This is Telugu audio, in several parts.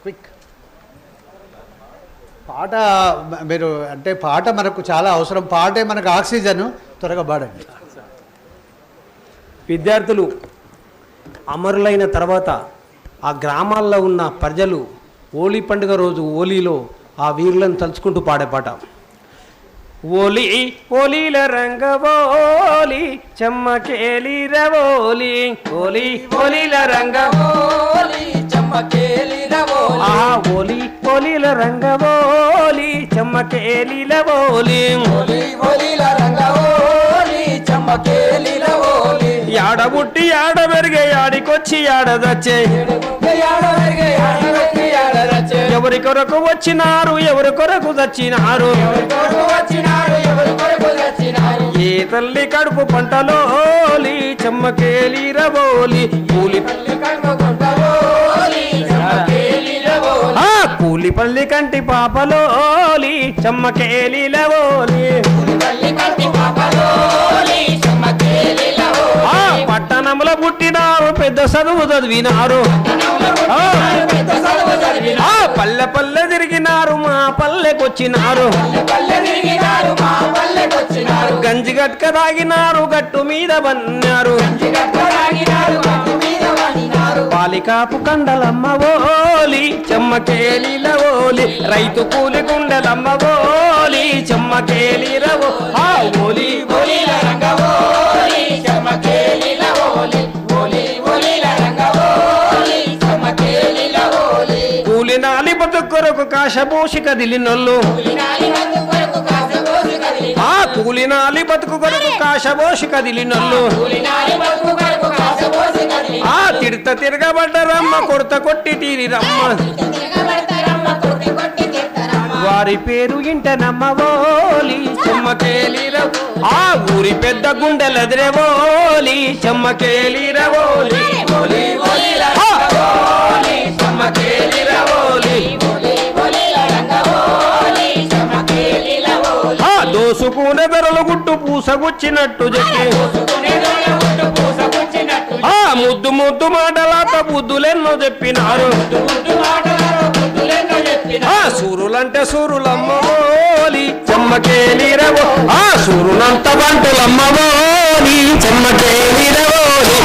క్విక్ పాట మీరు అంటే పాట మనకు చాలా అవసరం. పాటే మనకు ఆక్సిజన్. త్వరగా పాడండి. విద్యార్థులు అమరులైన తర్వాత ఆ గ్రామాల్లో ఉన్న ప్రజలు హోలీ పండుగ రోజు హోలీలో ఆ వీరులను తలుచుకుంటూ పాడే పాట. ఓలీ ఓలీల రంగవోలి చెమ్మకేలి రవోలి ఓలీ ఓలీల రంగవోలి చెమ్మకేలి రవోలి ఓలీ ఓలీల రంగవోలి చెమ్మకేలి రవోలి ఓలీ ఓలీల రంగవోలి చెమ్మకేలి రవోలి యాడబుట్టి యాడ పెరిగే యాడికొచ్చి యాడదచ్చే ఎవరి కొరకు వచ్చినారు ఎవరి కొరకు చచ్చినారు ఏ తల్లి కడుపు పంటలోలి చెమ్మకేలి రవోలి కూలి పల్లి కంటి పాపలోలి చెమ్మకేలి రవోలి పట్టణంలో పుట్టినారు పెద్ద చదువు చదివినారు పల్లె పల్లె తిరిగినారు మా పల్లెకొచ్చినారు గంజి గట్క తాగినారు గట్టు మీద బన్నారు పాలికాపు కండలమ్మ ఓలి చెమ్మకేలి రవోలి రైతు కూలి గుండెలమ్మ ఓలి చెమ్మకేలి రవో ఓలి ఓలి రంగవోలి చెమ్మకేలి రవోలి ఓలి ఓలి రంగవోలి చెమ్మకేలి రవోలి కూలినాలి బతుకొరకు కాశబోషి కదిలినొల్లు కూలినాలి బతుకు కొరకు కాశబోషి కదిలినొల్లు తిడత తిరగబడ్డరమ్మ కొడత కొట్టి తీరిరమ్మ వారి పేరు ఇంటనమ్మ ఓలి చెమ్మకేలి ఆ ఊరి పెద్ద గుండెలదిరేవోలి చెమ్మకేలి రవోలి చెమ్మకేలి రవోలి దోసుకునే ధరలు గుట్టు పూసగుచ్చినట్టు చెప్పి ముద్దు ముద్దు మాటలాత బుద్ధులెన్నో చెప్పినారు సూరులంటే సూరులమ్మోలి చెమ్మకేలి రవో సూరులంత బంటులమ్మోలి చెమ్మకేలి రవోలి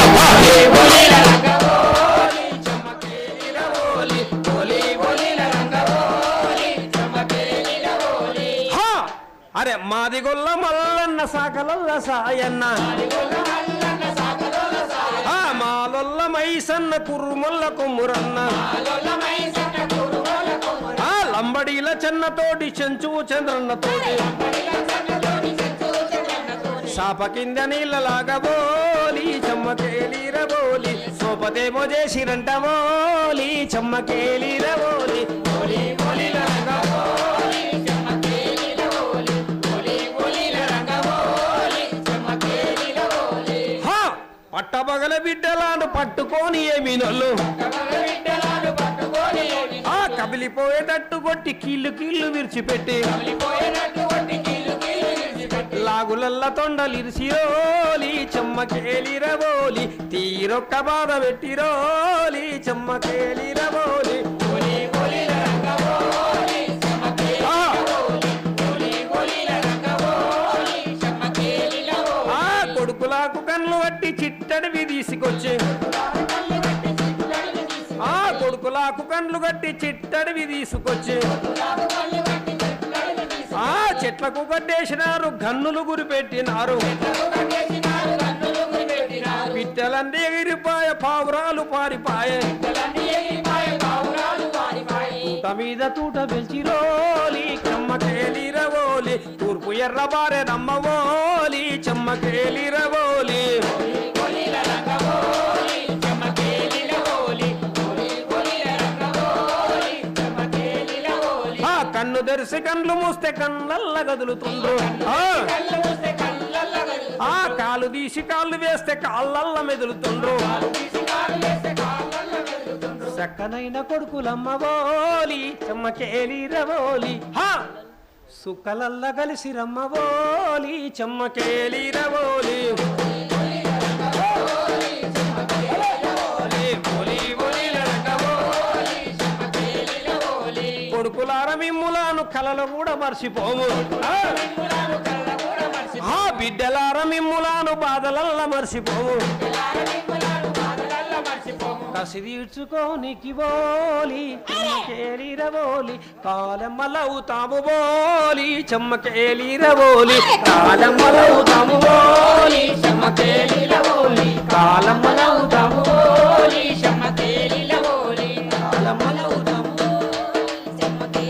అరే మాదిగొల్ల మల్లన్న సాకలల్ల సాయన్న మాలొల్ల మైసన్న కుర్రుమొల్ల కొమ్మురన్న లంబడీల చెన్నతోటి చెంచువు చంద్రన్నతోటి సాప కింద నీళ్ళలాగబోలి చెమ్మకేలి రవోలి సోపతేమో చేసిరంట బోలి చెమ్మకేలి రవోలి పట్టబగల బిడ్డలాను పట్టుకొని ఏమి నొల్లు కబిలిపోయేటట్టు కొట్టి కీళ్ళు కీళ్ళు విరిచిపెట్టి లాగులల్ల తొండలిరిసిరోలి చెమ్మకేలి రవోలి తీరొక్క బాధ పెట్టిరోలి చెమ్మకేలి రవోలి కొడుకులకు కన్ను వట్టి చిట్టడివి తీసుకొచ్చి కొడుకులకు కండ్లు కట్టి చిట్టడివి తీసుకొచ్చి చెట్లకు కట్టేసినారు గన్నులు గురిపెట్టినారు పిట్టలన్నీ ఎగిరిపాయ పావురాలు పారిపాయ తూట మీద తూట పెంచిరోలి చెమ్మకేలి రవోలి తూర్పు ఎర్రబారె నమ్మవోలి చెమ్మకేలి రవోలి కన్ను తెరిసి కండ్లు మూస్తే కళ్ళల్ల కదులుతుండ్రు కాలు తీసి కాళ్ళు వేస్తే కాళ్ళల్ల మెదులుతుండ్రు చక్కనైన కొడుకులమ్మవోలి చెమ్మకేలి రవోలి సుక్కలల్ల కలిసి రమ్మవోలి చెమ్మకేలి రవోలి కొడుకులార మిమ్ములాను కలలు కూడా మర్చిపోము ఆ బిడ్డలార మిమ్ములాను బాధలల్ల మర్చిపోము కసి తీర్చుకోనికి బోలి చెమ్మకేలిరబోలి కాలమ్మలవుతాము బోలి చెమ్మకేలిరబోలి కాలమ్మలవుతాము బోలి చెమ్మ